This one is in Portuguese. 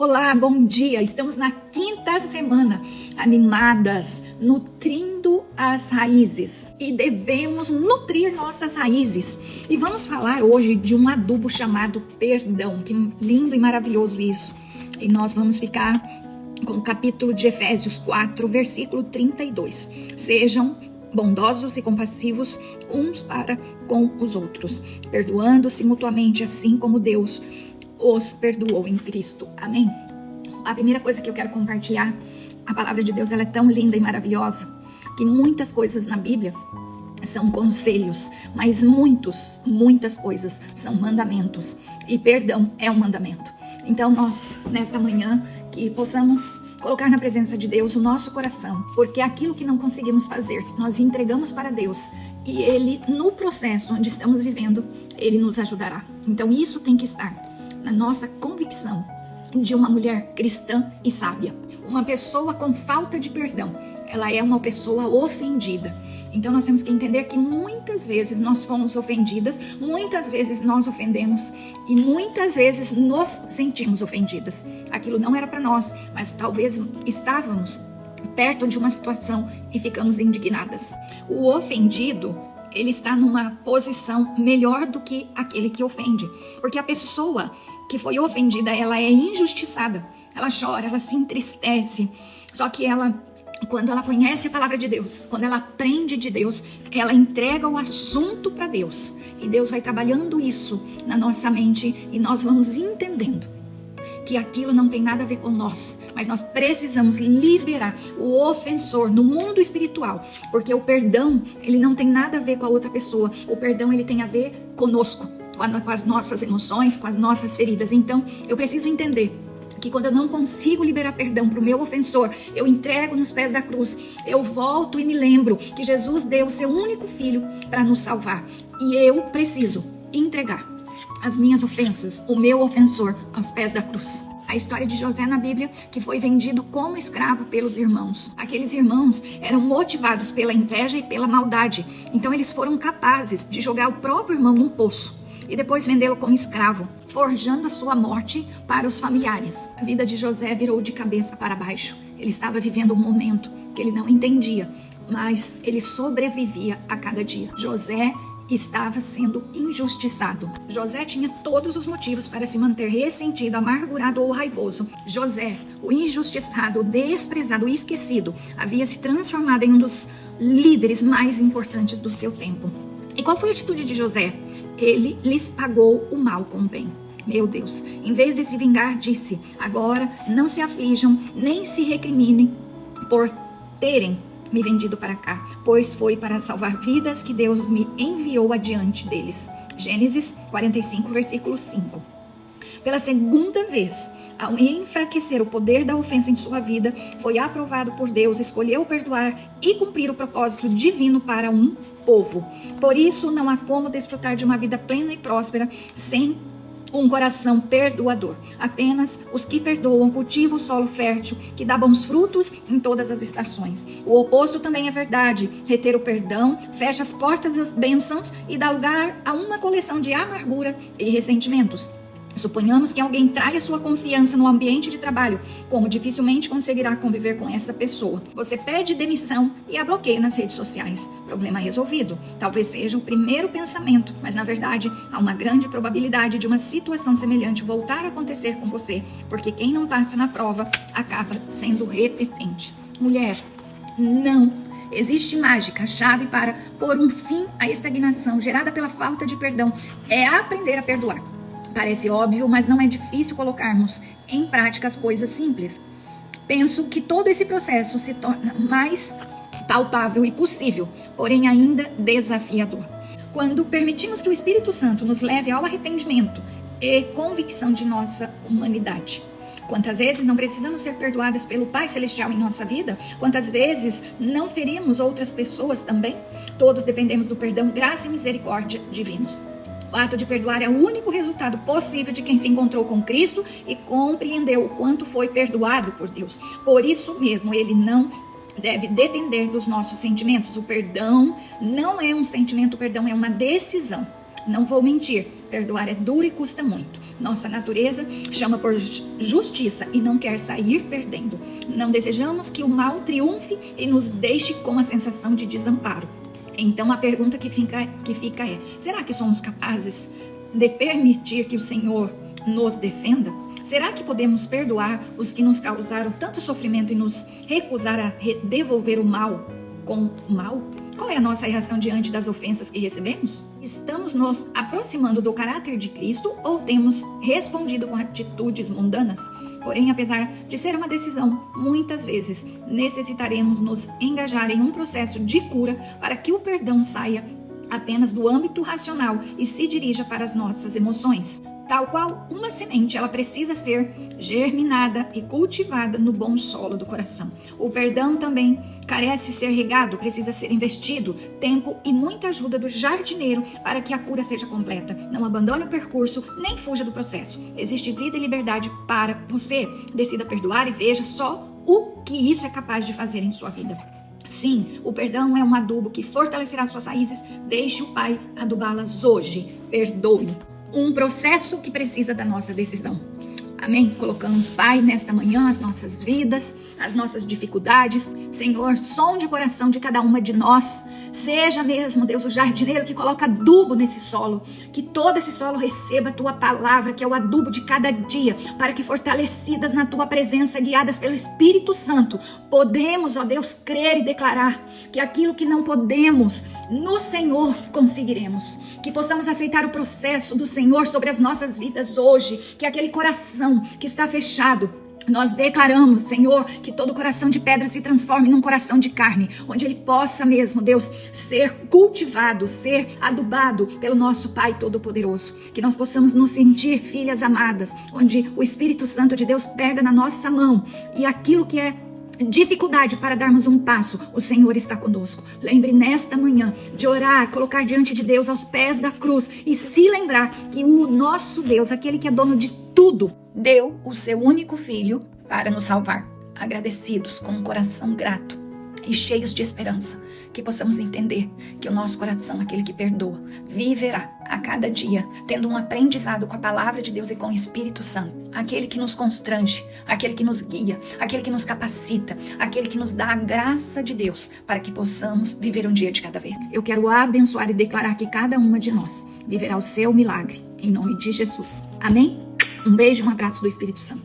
Olá, bom dia! Estamos na quinta semana, animadas, nutrindo as raízes. E devemos nutrir nossas raízes. E vamos falar hoje de um adubo chamado perdão. Que lindo e maravilhoso isso. E nós vamos ficar com o capítulo de Efésios 4, versículo 32. Sejam bondosos e compassivos uns para com os outros, perdoando-se mutuamente, assim como Deus os perdoou em Cristo. Amém? A primeira coisa que eu quero compartilhar, a palavra de Deus, ela é tão linda e maravilhosa, que muitas coisas na Bíblia são conselhos, mas muitas coisas são mandamentos, e perdão é um mandamento. Então nós, nesta manhã, que possamos colocar na presença de Deus o nosso coração, porque aquilo que não conseguimos fazer, nós entregamos para Deus, e Ele, no processo onde estamos vivendo, Ele nos ajudará. Então isso tem que estar na nossa convicção de uma mulher cristã e sábia. Uma pessoa com falta de perdão, ela é uma pessoa ofendida. Então nós temos que entender que muitas vezes nós fomos ofendidas, muitas vezes nós ofendemos e muitas vezes nos sentimos ofendidas. Aquilo não era para nós, mas talvez estávamos perto de uma situação e ficamos indignadas. O ofendido, ele está numa posição melhor do que aquele que ofende, porque a pessoa que foi ofendida, ela é injustiçada, ela chora, ela se entristece, só que quando ela conhece a palavra de Deus, quando ela aprende de Deus, ela entrega o assunto para Deus, e Deus vai trabalhando isso na nossa mente, e nós vamos entendendo que aquilo não tem nada a ver com nós, mas nós precisamos liberar o ofensor no mundo espiritual, porque o perdão, ele não tem nada a ver com a outra pessoa, o perdão, ele tem a ver conosco, com as nossas emoções, com as nossas feridas. Então, eu preciso entender que quando eu não consigo liberar perdão para o meu ofensor, eu entrego nos pés da cruz, eu volto e me lembro que Jesus deu o seu único filho para nos salvar, e eu preciso entregar as minhas ofensas, o meu ofensor, aos pés da cruz. A história de José na Bíblia, que foi vendido como escravo pelos irmãos. Aqueles irmãos eram motivados pela inveja e pela maldade, então eles foram capazes de jogar o próprio irmão num poço e depois vendê-lo como escravo, forjando a sua morte para os familiares. A vida de José virou de cabeça para baixo. Ele estava vivendo um momento que ele não entendia, mas ele sobrevivia a cada dia. José estava sendo injustiçado. José tinha todos os motivos para se manter ressentido, amargurado ou raivoso. José, o injustiçado, o desprezado, o esquecido, havia se transformado em um dos líderes mais importantes do seu tempo. E qual foi a atitude de José? Ele lhes pagou o mal com o bem. Meu Deus, em vez de se vingar, disse: agora não se aflijam, nem se recriminem por terem me vendido para cá, pois foi para salvar vidas que Deus me enviou adiante deles. Gênesis 45, versículo 5. Pela segunda vez, ao enfraquecer o poder da ofensa em sua vida, foi aprovado por Deus, escolheu perdoar e cumprir o propósito divino para um povo. Por isso, não há como desfrutar de uma vida plena e próspera sem um coração perdoador. Apenas os que perdoam cultivam o solo fértil, que dá bons frutos em todas as estações. O oposto também é verdade. Reter o perdão fecha as portas das bênçãos e dá lugar a uma coleção de amargura e ressentimentos. Suponhamos que alguém traia sua confiança no ambiente de trabalho, como dificilmente conseguirá conviver com essa pessoa. Você pede demissão e a bloqueia nas redes sociais. Problema resolvido. Talvez seja o primeiro pensamento, mas na verdade há uma grande probabilidade de uma situação semelhante voltar a acontecer com você, porque quem não passa na prova acaba sendo repetente. Mulher, não existe mágica. A chave para pôr um fim à estagnação gerada pela falta de perdão é aprender a perdoar. Parece óbvio, mas não é difícil colocarmos em prática as coisas simples. Penso que todo esse processo se torna mais palpável e possível, porém ainda desafiador, quando permitimos que o Espírito Santo nos leve ao arrependimento e convicção de nossa humanidade. Quantas vezes não precisamos ser perdoadas pelo Pai Celestial em nossa vida? Quantas vezes não ferimos outras pessoas também? Todos dependemos do perdão, graça e misericórdia divinos. O ato de perdoar é o único resultado possível de quem se encontrou com Cristo e compreendeu o quanto foi perdoado por Deus. Por isso mesmo, ele não deve depender dos nossos sentimentos. O perdão não é um sentimento, o perdão é uma decisão. Não vou mentir, perdoar é duro e custa muito. Nossa natureza chama por justiça e não quer sair perdendo. Não desejamos que o mal triunfe e nos deixe com a sensação de desamparo. Então a pergunta que fica é: será que somos capazes de permitir que o Senhor nos defenda? Será que podemos perdoar os que nos causaram tanto sofrimento e nos recusar a devolver o mal com o mal? Qual é a nossa reação diante das ofensas que recebemos? Estamos nos aproximando do caráter de Cristo ou temos respondido com atitudes mundanas? Porém, apesar de ser uma decisão, muitas vezes necessitaremos nos engajar em um processo de cura para que o perdão saia apenas do âmbito racional e se dirija para as nossas emoções. Tal qual uma semente, ela precisa ser germinada e cultivada no bom solo do coração. O perdão também carece ser regado, precisa ser investido, tempo e muita ajuda do jardineiro para que a cura seja completa. Não abandone o percurso, nem fuja do processo. Existe vida e liberdade para você. Decida perdoar e veja só o que isso é capaz de fazer em sua vida. Sim, o perdão é um adubo que fortalecerá suas raízes. Deixe o Pai adubá-las hoje. Perdoe. Um processo que precisa da nossa decisão. Amém? Colocamos, Pai, nesta manhã as nossas vidas, as nossas dificuldades. Senhor, sonde o coração de cada uma de nós. Seja mesmo, Deus, o jardineiro que coloca adubo nesse solo. Que todo esse solo receba a Tua palavra, que é o adubo de cada dia, para que fortalecidas na Tua presença, guiadas pelo Espírito Santo, podemos, ó Deus, crer e declarar que aquilo que não podemos, no Senhor conseguiremos. Que possamos aceitar o processo do Senhor sobre as nossas vidas hoje. Que aquele coração que está fechado, nós declaramos, Senhor, que todo coração de pedra se transforme num coração de carne, onde ele possa mesmo, Deus, ser cultivado, ser adubado pelo nosso Pai Todo-Poderoso. Que nós possamos nos sentir filhas amadas, onde o Espírito Santo de Deus pega na nossa mão e aquilo que é dificuldade para darmos um passo, o Senhor está conosco. Lembre nesta manhã de orar, colocar diante de Deus aos pés da cruz e se lembrar que o nosso Deus, aquele que é dono de tudo, deu o seu único filho para nos salvar. Agradecidos, com um coração grato e cheios de esperança, que possamos entender que o nosso coração, aquele que perdoa, viverá a cada dia, tendo um aprendizado com a palavra de Deus e com o Espírito Santo. Aquele que nos constrange, aquele que nos guia, aquele que nos capacita, aquele que nos dá a graça de Deus para que possamos viver um dia de cada vez. Eu quero abençoar e declarar que cada uma de nós viverá o seu milagre, em nome de Jesus. Amém? Um beijo e um abraço do Espírito Santo.